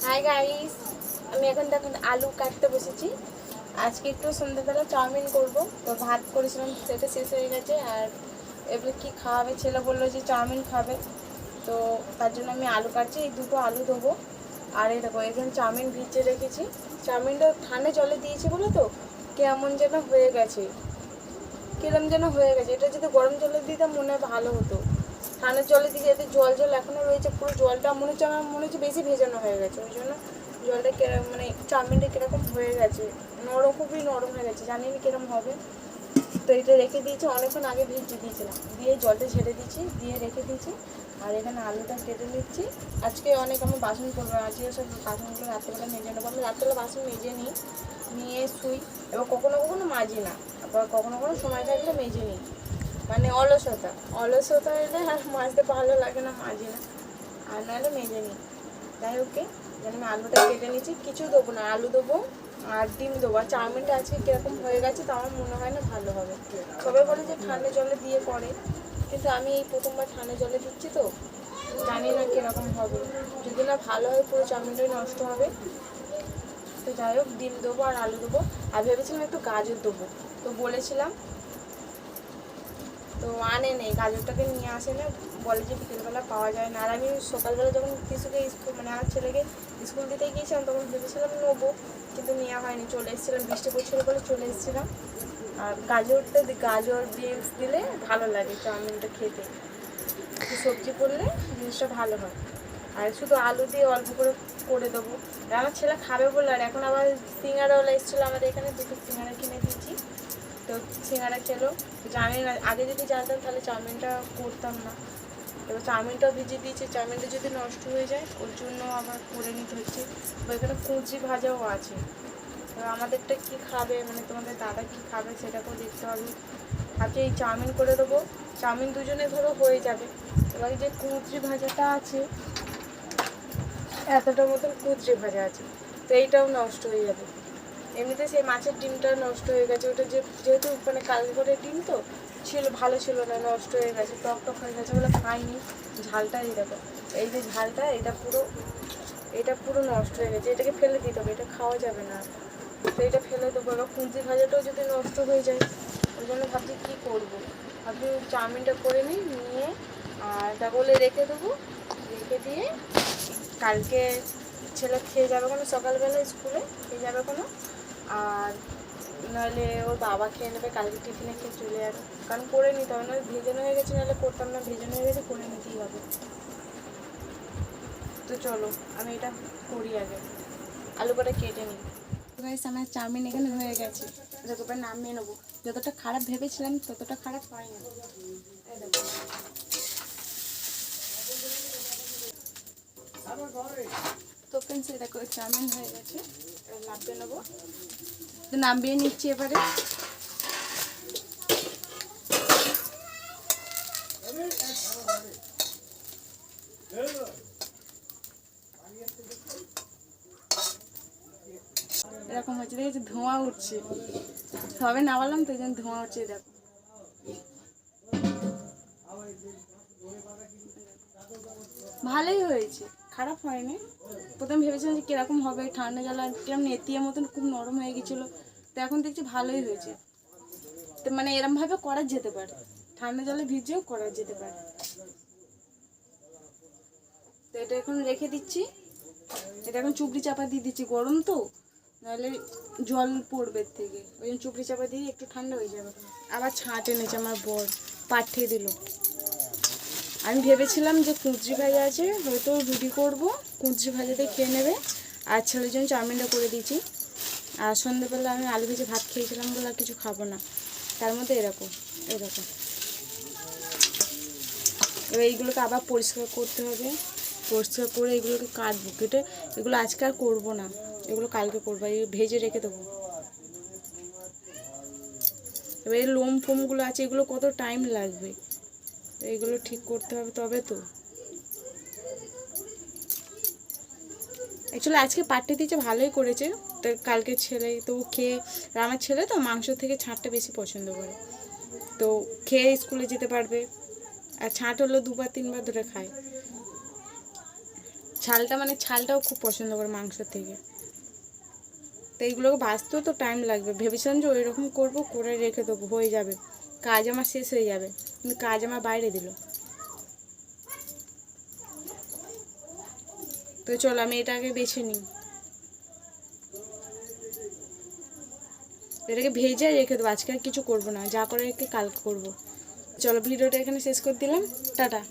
Hi guys, আমি এখন দেখুন আলু কাটতে বসেছি। আজকে একটু সন্ধ্যাবেলা চাউমিন করব, তো ভাত করেছিলাম সেটা শেষ হয়ে গেছে। আর এবারে কি খাওয়াবে, ছেলে বললো যে চাউমিন খাবে, তো তার জন্য আমি আলু কাটছি। এই দুটো আলু দেবো। আর এই দেখো এখানে চাউমিন ভিজিয়ে রেখেছি। চাউমিনটা ঠান্ডা জলে দিয়েছি বলে তো কেমন যেন হয়ে গেছে, কিরম যেন হয়ে গেছে। এটা যদি গরম জলে দিতাম মনে হয় ভালো হতো। ঠান্ডার জলে দিয়ে এতে জল জল এখনও রয়েছে, পুরো জলটা মনে হচ্ছে, আমার মনে হচ্ছে বেশি ভেজানো হয়ে গেছে। ওই জন্য জলটা মানে চাউমিনটা কীরকম হয়ে গেছে, নরম, খুবই নরম হয়ে গেছে, জানি না কীরকম হবে। তো এটা রেখে দিয়েছি, অনেকক্ষণ আগে ভিজিয়ে দিয়েছিলাম, দিয়ে জলটা ঝেড়ে দিয়েছি, দিয়ে রেখে দিয়েছি। আর এখানে আলুটা কেটে নিচ্ছি। আজকে অনেক আমি বাসন করবো, আজকে সব বাসনগুলো রাত্রেবেলা মেজে নেবো। আমি রাত্রেবেলা বাসন মেজে নিয়ে শুই। এবার কখনো কখনো মাজি না, আবার কখনো কখনো সময় থাকলে মেজে নিই। মানে অলসতা এলে আর মাজতে ভালো লাগে না, মাজি না। আর নাহলে মেজে নিই। যাই হোক, যেন আমি আলুটা কেটে নিচ্ছি, কিছু দেবো না, আলু দেবো আর ডিম দেবো। আর চাউমিনটা আজকে কীরকম হয়ে গেছে তো আমার মনে হয় না ভালো হবে। সবাই বলে যে ঠান্ডা জলে দিয়ে করে, কিন্তু আমি এই প্রথমবার ঠান্ডা জলে দিচ্ছি, তো জানি না কীরকম হবে। যদি না ভালো হয় পুরো চাউমিনটাই নষ্ট হবে। তো যাই হোক, ডিম দেবো আর আলু দেবো। আর ভেবেছিলাম একটু গাজর দেবো, তো বলেছিলাম, তো আনে নেই, গাজরটাকে নিয়ে আসে না, বলে যে বিকেলবেলা পাওয়া যায় না। আর আমি সকালবেলা যখন কিছুকে স্কুল, মানে আমার ছেলেকে স্কুল দিতে গিয়েছিলাম, তখন ভেবেছিলাম নেবো, কিন্তু নেওয়া হয়নি, চলে এসেছিলাম, বৃষ্টি পড়ছিল বলে চলে এসেছিলাম। আর গাজর বিনস দিলে ভালো লাগে চাউমিনটা খেতে, একটু সবজি করলে জিনিসটা ভালো হয়। আর শুধু আলু দিয়ে অল্প করে করে দেবো। আর আমার ছেলে খাবে বলে, আর এখন আবার সিঙ্গারাওয়ালা এসেছিলো আমাদের এখানে, দুটো সিঙ্গারা কিনে দিয়েছি, তো সিঙ্গারা খেলো। জানি না, আগে যদি জানতাম তাহলে চাউমিনটা করতাম না। এবার চাউমিনটাও ভিজিয়ে দিয়েছি, চাউমিনটা যদি নষ্ট হয়ে যায় ওর জন্য আবার করে নিতে হচ্ছে। এখানে কুঁচি ভাজাও আছে। এবার আমাদেরটা কী খাবে, মানে তোমাদের দাদা কী খাবে সেটাকেও দেখতে হবে। ভাবছি এই চাউমিন করে দেবো, চাউমিন দুজনে ধরো হয়ে যাবে। এবার যে কুঁচি ভাজাটা আছে, এতটা মতন কুঁচি ভাজা আছে, তো এইটাও নষ্ট হয়ে যাবে। এমনিতে সেই মাছের ডিমটা নষ্ট হয়ে গেছে, ওটা যেহেতু মানে কালকে করে ডিম তো ছিল, ভালো ছিল না, নষ্ট হয়ে গেছে, টক টক হয়ে গেছে বলে খাইনি। ঝালটা এই দেখো, এই যে ঝালটা, এটা পুরো নষ্ট হয়ে গেছে, এটাকে ফেলে দিতে হবে, এটা খাওয়া যাবে না। তো এটা ফেলে দেবো। এবার কুঁচি ভাজাটাও যদি নষ্ট হয়ে যায়, ওই জন্য ভাবছি কী করবো। ভাবছি চাউমিনটা করে নিয়ে আর তা বলে রেখে দেবো। রেখে দিয়ে কালকে ছেলে খেয়ে যাবে কোনো, সকালবেলা স্কুলে খেয়ে যাবে কোনো। আর নাহলে ওর বাবা খেয়ে নেবে, কালকে টিফিনে খেয়ে চলে যাবে। কারণ করে নিতে হবে, নাহলে ভেজানো হয়ে গেছে, নাহলে করতাম না, ভেজানো হয়ে গেছে, করে নিতেই হবে। তো চলো আমি এটা করি, আগে আলু কটা কেটে নিই। গাইস, আমার চাউমিন এখানে হয়ে গেছে, যতবার নামিয়ে নেবো। যতটা খারাপ ভেবেছিলাম ততটা খারাপ হয় না। তো ফ্রেন্ডস, দেখো চাউমিন হয়ে গেছে, নামিয়ে নেবো। তো নামিয়ে নিচ্ছি এবারে। এরকম হচ্ছে, দেখেছি ধোঁয়া উঠছে, সবে নামালাম তো, এই জন্য ধোঁয়া উঠছে। দেখো ভালোই হয়েছে, খারাপ হয়নি। প্রথম ভেবেছিলাম যে কীরকম হবে, ঠান্ডা জল কিরম নেতিয়ে মতন খুব নরম হয়ে গেছিলো, তো এখন দেখছি ভালোই হয়েছে। তো মানে এরমভাবে করা যেতে পারে, ঠান্ডা জলে ভিজিয়েও করা যেতে পারে। তো এটা এখন রেখে দিচ্ছি, এটা এখন চুবড়ি চাপা দিয়ে দিচ্ছি, গরম তো, নাহলে জল পড়বে থেকে, ওই জন্য চুবড়ি চাপা দিয়ে একটু ঠান্ডা হয়ে যাবে। আবার ছাঁট এনেছে আমার বর, পাঠিয়ে দিল। আমি ভেবেছিলাম যে কুঁচি ভাজা আছে, হয়তো রুটি করবো, কুঁচি ভাজাতে খেয়ে নেবে। আর ছেলের জন্য চাউমিনটা করে দিয়েছি। আর সন্ধ্যেবেলা আমি আলু ভেজে ভাত খেয়েছিলাম বলে আর কিছু খাবো না, তার মধ্যে এরকম। এবার এইগুলোকে আবার পরিষ্কার করতে হবে, পরিষ্কার করে এগুলোকে কাটবো, কেটে এগুলো আজকে আর করবো না, এগুলো কালকে করবো, এই ভেজে রেখে দেবো। এবার এই লোম ফোমগুলো আছে, এগুলো কত টাইম লাগবে, এইগুলো ঠিক করতে হবে তবে তো। অ্যাকচুয়ালি আজকে পাঠিয়ে দিয়েছে, ভালোই করেছে। তো কালকে ছেলে তো খেয়ে, আমার ছেলে তো মাংস থেকে ছাঁটটা বেশি পছন্দ করে, তো খেয়ে স্কুলে যেতে পারবে। আর ছাঁট হলো 2-3 বার ধরে খায়। ছালটা মানে ছালটাও খুব পছন্দ করে মাংসের থেকে। তো এইগুলোকে ভাজতেও তো টাইম লাগবে, ভেবেছিলাম যে ওই রকম করবো, করে রেখে দেবো, হয়ে যাবে, কাজ আমার শেষ হয়ে যাবে, কিন্তু কাজ আমার বাইরে দিল। তো চলো আমি এটা আগে বেছে নিই, এটাকে ভেজে রেখে দেবো, আজকে আর কিছু করবো না, যা করে রেখে কালকে করবো। চলো ভিডিওটা এখানে শেষ করে দিলাম, টাটা।